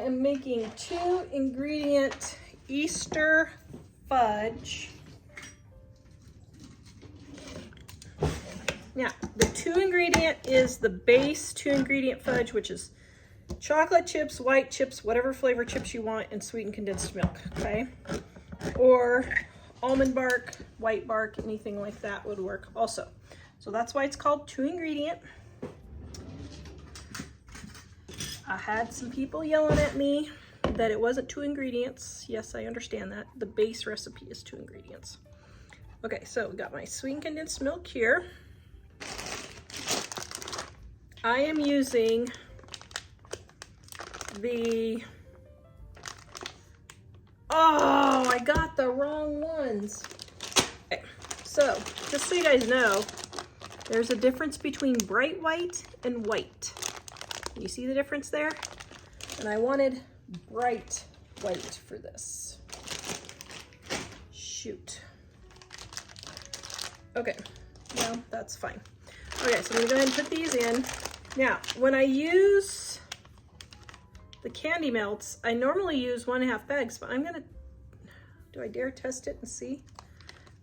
am making 2-ingredient Easter fudge. Now, the 2-ingredient is the base 2-ingredient fudge, which is chocolate chips, white chips, whatever flavor chips you want, and sweetened condensed milk, okay? Or almond bark, white bark, anything like that would work also. So that's why it's called 2-ingredient. I had some people yelling at me that it wasn't 2 ingredients. Yes, I understand that. The base recipe is 2 ingredients. Okay, so we got my sweetened condensed milk here. I am using the, oh, I got the wrong ones. Okay, so just so you guys know, there's a difference between bright white and white. You see the difference there? And I wanted bright white for this. Shoot. Okay, well, that's fine. Okay, so I'm gonna go ahead and put these in. Now, when I use the candy melts, I normally use 1.5 bags, but I'm gonna, do I dare test it and see?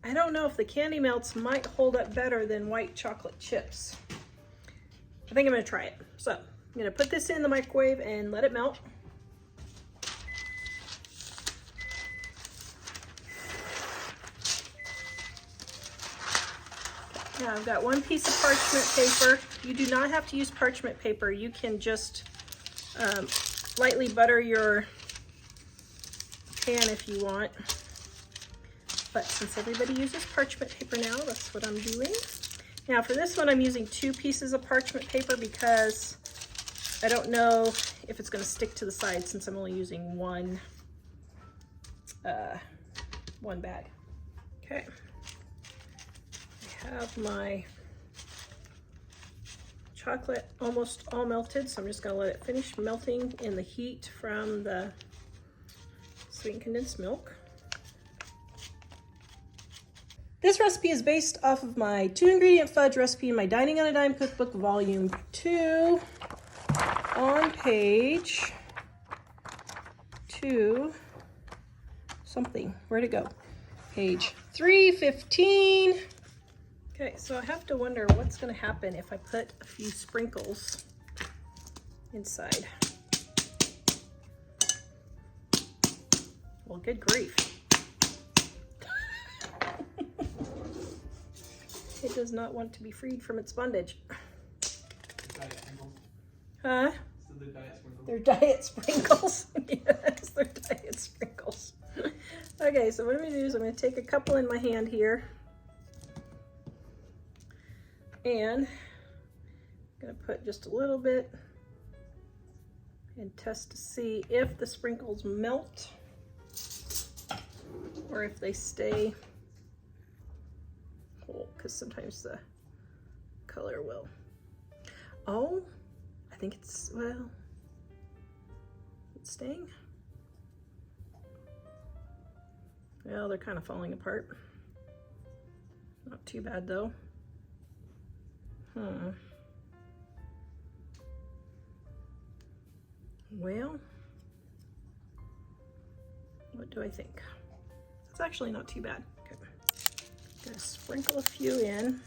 I don't know if the candy melts might hold up better than white chocolate chips. I think I'm gonna try it. So, I'm gonna put this in the microwave and let it melt. Now I've got 1 piece of parchment paper. You do not have to use parchment paper. You can just lightly butter your pan if you want. But since everybody uses parchment paper now, that's what I'm doing. Now for this one, I'm using 2 pieces of parchment paper because I don't know if it's going to stick to the side since I'm only using one bag. Okay. I have my chocolate almost all melted, so I'm just going to let it finish melting in the heat from the sweetened condensed milk. This recipe is based off of my 2-ingredient fudge recipe in my Dining on a Dime Cookbook Volume 2 on page 2 something. Where'd it go? Page 315. Okay, so I have to wonder what's going to happen if I put a few sprinkles inside. Well, good grief. It does not want to be freed from its bondage. Huh? So they're diet sprinkles? They're diet sprinkles. Yes, they're diet sprinkles. Okay, so what I'm going to do is I'm going to take a couple in my hand here. And I'm going to put just a little bit and test to see if the sprinkles melt or if they stay whole, because sometimes the color will. Oh, I think it's, well, it's staying. Well, they're kind of falling apart. Not too bad though. Well, what do I think? It's actually not too bad. Okay. I'm gonna sprinkle a few in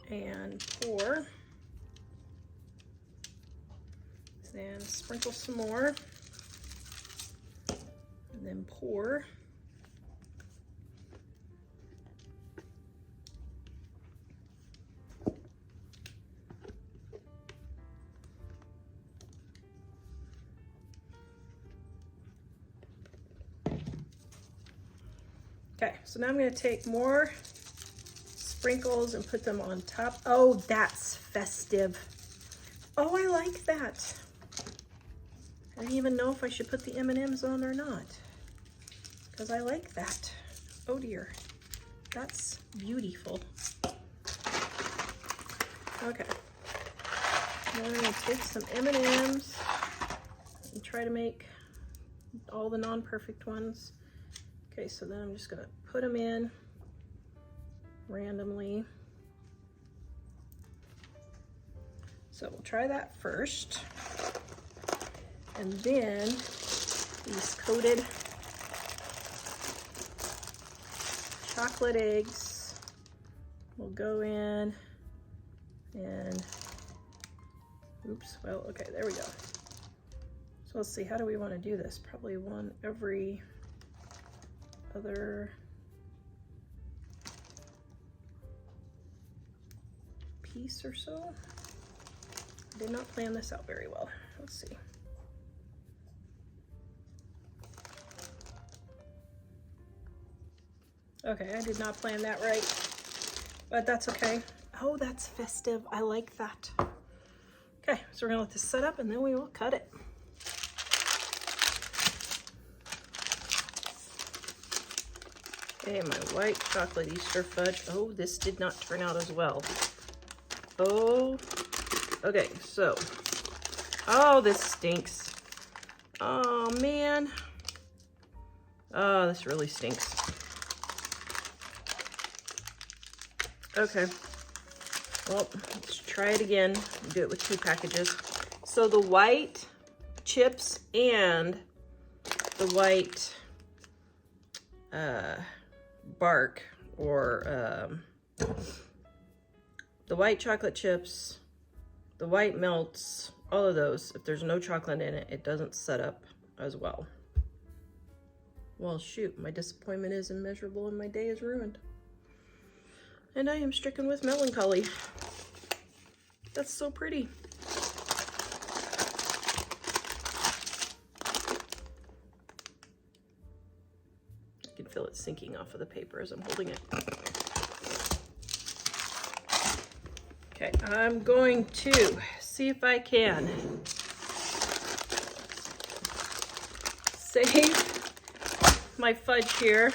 and pour. Then sprinkle some more and then pour. Okay, so now I'm going to take more sprinkles and put them on top. Oh, that's festive. Oh, I like that. I don't even know if I should put the M&Ms on or not, because I like that. Oh dear, that's beautiful. Okay, now I'm going to take some M&Ms and try to make all the non-perfect ones. Okay, so then I'm just going to put them in randomly. So we'll try that first. And then these coated chocolate eggs will go in, and oops, well, okay, there we go. So let's see, how do we want to do this? Probably one every other piece or so. I did not plan this out very well. Let's see. Okay, I did not plan that right, but that's okay. Oh, that's festive. I like that. Okay, so we're gonna let this set up and then we will cut it. Okay, my white chocolate Easter fudge. Oh, this did not turn out as well. Oh, okay, so, oh, this stinks. Oh, man. Oh, this really stinks. Okay, well, let's try it again. Do it with 2 packages. So the white chips and the white bark, or the white chocolate chips, the white melts, all of those, if there's no chocolate in it, it doesn't set up as well. Well, shoot, my disappointment is immeasurable and my day is ruined. And I am stricken with melancholy. That's so pretty. I can feel it sinking off of the paper as I'm holding it. Okay, I'm going to see if I can save my fudge here.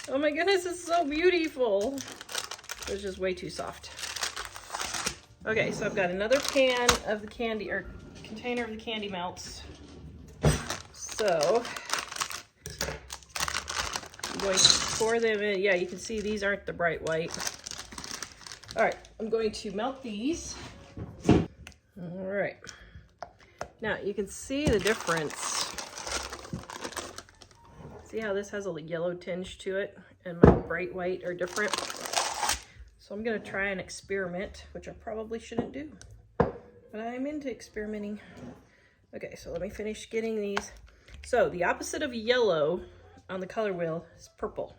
Oh my goodness, it's so beautiful. It's just way too soft. Okay, so I've got another can of the candy, or container of the candy melts. So I'm going to pour them in. Yeah, you can see these aren't the bright white. All right, I'm going to melt these. All right. Now you can see the difference. See how this has a yellow tinge to it and my bright white are different? So I'm gonna try an experiment, which I probably shouldn't do, but I'm into experimenting. Okay, so let me finish getting these. So the opposite of yellow on the color wheel is purple,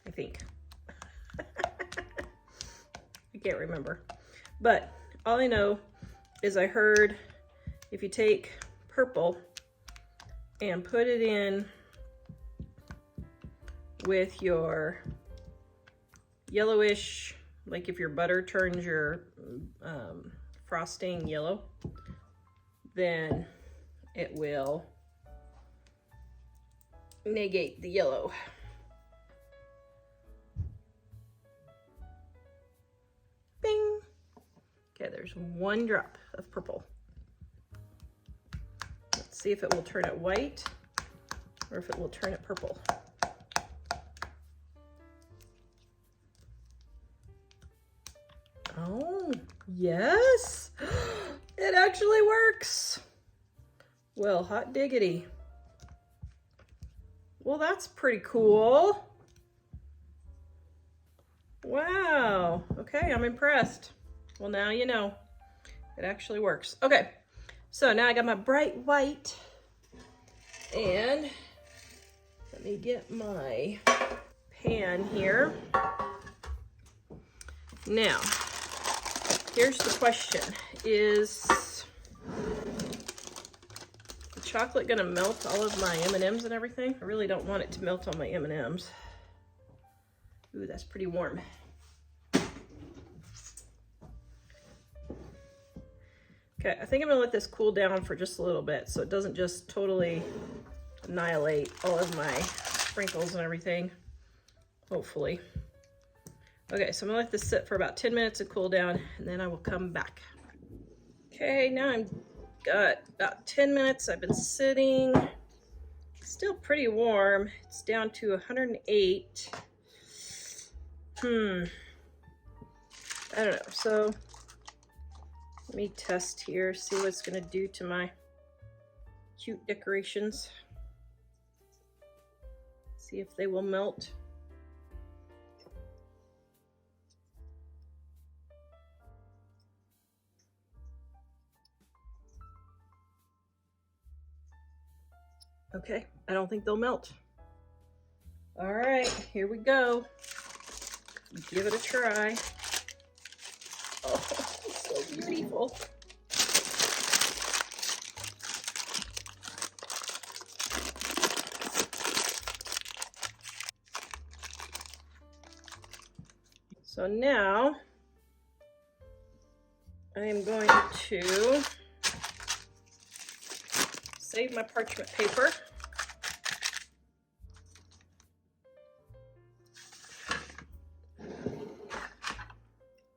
I think. I can't remember. But all I know is I heard if you take purple and put it in with your yellowish, like if your butter turns your frosting yellow, then it will negate the yellow. Bing! Okay, there's 1 drop of purple. Let's see if it will turn it white or if it will turn it purple. Oh, yes! It actually works! Well, hot diggity. Well, that's pretty cool. Wow. Okay, I'm impressed. Well, now you know. It actually works. Okay, so now I got my bright white. And let me get my pan here. Now, here's the question. Is the chocolate gonna melt all of my M&Ms and everything? I really don't want it to melt all my M&Ms. Ooh, that's pretty warm. Okay, I think I'm gonna let this cool down for just a little bit so it doesn't just totally annihilate all of my sprinkles and everything, hopefully. Okay, so I'm gonna let this sit for about 10 minutes and cool down, and then I will come back. Okay, now I'm got about 10 minutes. I've been sitting. Still pretty warm. It's down to 108. I don't know. So let me test here, see what it's gonna do to my cute decorations. See if they will melt. Okay, I don't think they'll melt. All right, here we go. Give it a try. Oh, it's so beautiful. So now I am going to save my parchment paper.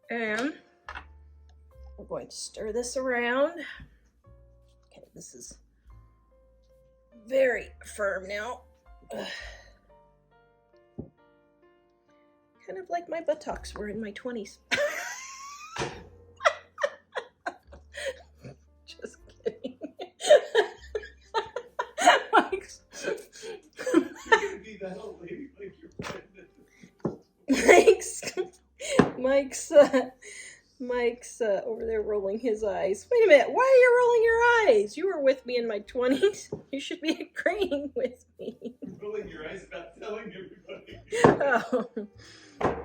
And we're going to stir this around. Okay, this is very firm now. Ugh. Kind of like my buttocks were in my 20s. Just kidding. Mike's. You're gonna be that old lady like your friend. Mike's over there rolling his eyes. Wait a minute, why are you rolling your eyes? You were with me in my 20s. You should be agreeing with me. Rolling your eyes about telling everybody. Oh,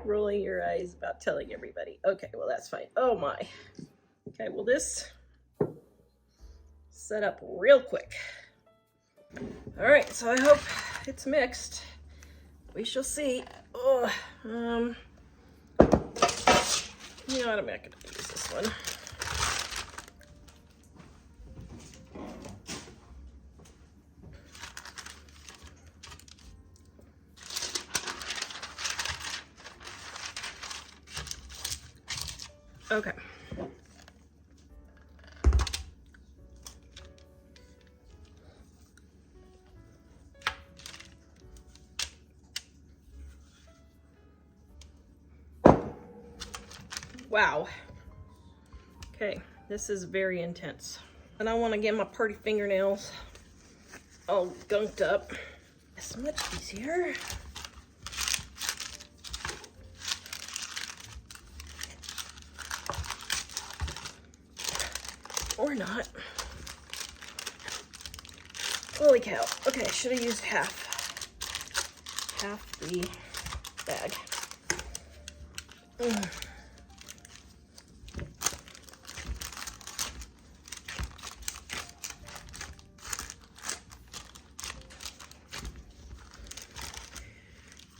rolling your eyes about telling everybody. Okay, well that's fine. Oh my. Okay, well this set up real quick. All right, so I hope it's mixed. We shall see. Oh, you know what, I'm not gonna use this one. Okay. Wow. Okay, this is very intense. And I want to get my party fingernails all gunked up. It's much easier. Or not. Holy cow. Okay, I should have used half the bag. Ugh.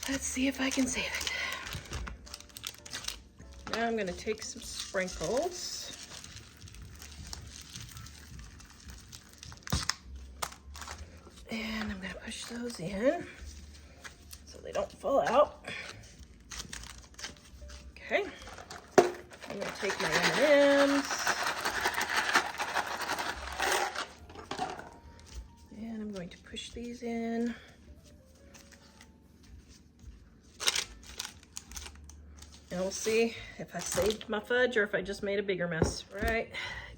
Let's see if I can save it. Now I'm going to take some sprinkles. And I'm going to push those in so they don't fall out. Okay. I'm going to take my M&Ms. And I'm going to push these in. And we'll see if I saved my fudge or if I just made a bigger mess. Right,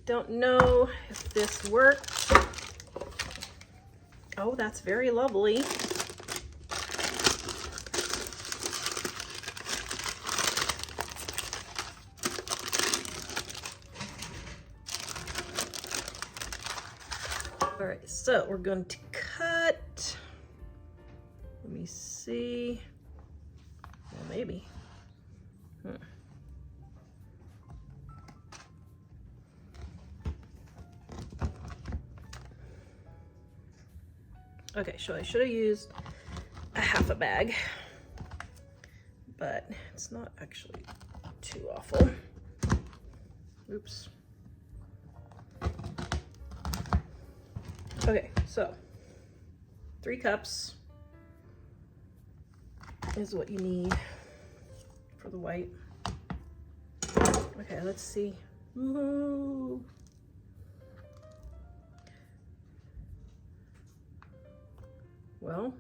don't know if this worked. Oh, that's very lovely. All right, so we're going to cut. Let me see. Well, maybe. Okay, so I should have used a half a bag, but it's not actually too awful. Oops. Okay, so 3 cups is what you need for the white. Okay, let's see. Ooh. Well,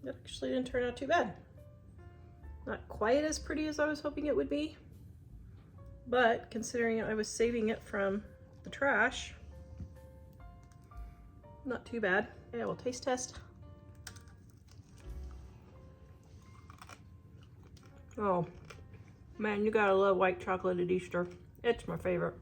that actually didn't turn out too bad. Not quite as pretty as I was hoping it would be, but considering I was saving it from the trash, Not too bad. Yeah, we'll taste test. Oh, man, you gotta love white chocolate at Easter. It's my favorite.